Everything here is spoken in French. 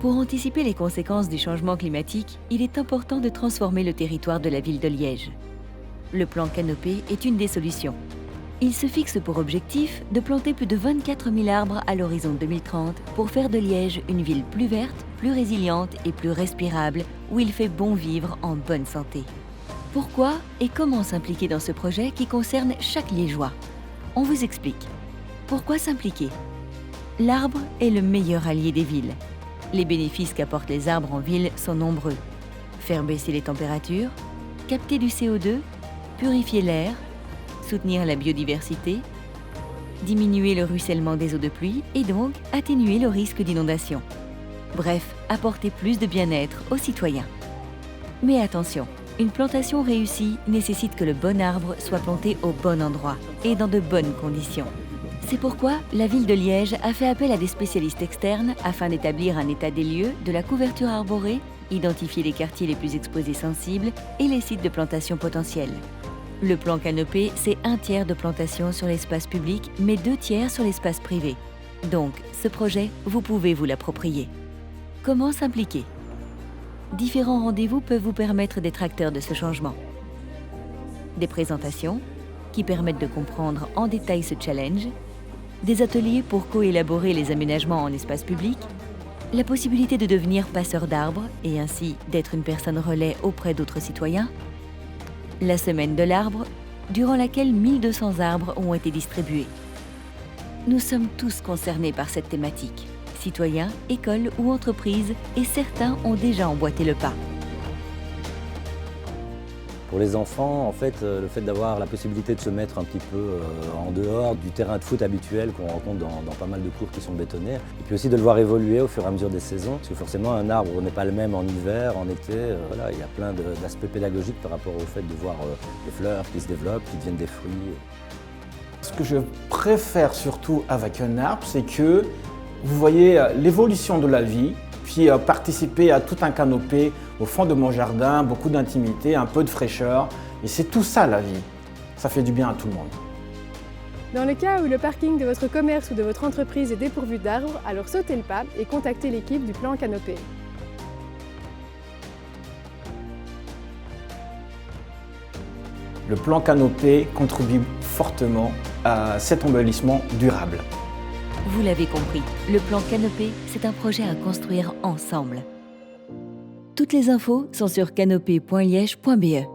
Pour anticiper les conséquences du changement climatique, il est important de transformer le territoire de la ville de Liège. Le plan Canopée est une des solutions. Il se fixe pour objectif de planter plus de 24 000 arbres à l'horizon 2030 pour faire de Liège une ville plus verte, plus résiliente et plus respirable, où il fait bon vivre en bonne santé. Pourquoi et comment s'impliquer dans ce projet qui concerne chaque Liégeois? On vous explique. Pourquoi s'impliquer? L'arbre est le meilleur allié des villes. Les bénéfices qu'apportent les arbres en ville sont nombreux. Faire baisser les températures, capter du CO2, purifier l'air, soutenir la biodiversité, diminuer le ruissellement des eaux de pluie et donc atténuer le risque d'inondation. Bref, apporter plus de bien-être aux citoyens. Mais attention, une plantation réussie nécessite que le bon arbre soit planté au bon endroit et dans de bonnes conditions. C'est pourquoi la ville de Liège a fait appel à des spécialistes externes afin d'établir un état des lieux de la couverture arborée, identifier les quartiers les plus exposés sensibles et les sites de plantation potentiels. Le plan Canopée, c'est 1/3 de plantation sur l'espace public, mais 2/3 sur l'espace privé. Donc, ce projet, vous pouvez vous l'approprier. Comment s'impliquer? Différents rendez-vous peuvent vous permettre d'être acteur de ce changement. Des présentations, qui permettent de comprendre en détail ce challenge, des ateliers pour co-élaborer les aménagements en espace public, la possibilité de devenir passeur d'arbres et ainsi d'être une personne relais auprès d'autres citoyens, la semaine de l'arbre, durant laquelle 1200 arbres ont été distribués. Nous sommes tous concernés par cette thématique, citoyens, écoles ou entreprises, et certains ont déjà emboîté le pas. Pour les enfants, en fait, le fait d'avoir la possibilité de se mettre un petit peu en dehors du terrain de foot habituel qu'on rencontre dans pas mal de cours qui sont bétonnés, et puis aussi de le voir évoluer au fur et à mesure des saisons, parce que forcément un arbre n'est pas le même en hiver, en été, voilà, il y a plein d'aspects pédagogiques par rapport au fait de voir les fleurs qui se développent, qui deviennent des fruits. Ce que je préfère surtout avec un arbre, c'est que vous voyez l'évolution de la vie, puis participer à tout un canopé au fond de mon jardin, beaucoup d'intimité, un peu de fraîcheur. Et c'est tout ça la vie. Ça fait du bien à tout le monde. Dans le cas où le parking de votre commerce ou de votre entreprise est dépourvu d'arbres, alors sautez le pas et contactez l'équipe du plan Canopée. Le plan Canopée contribue fortement à cet embellissement durable. Vous l'avez compris, le plan Canopée, c'est un projet à construire ensemble. Toutes les infos sont sur canopée.liege.be.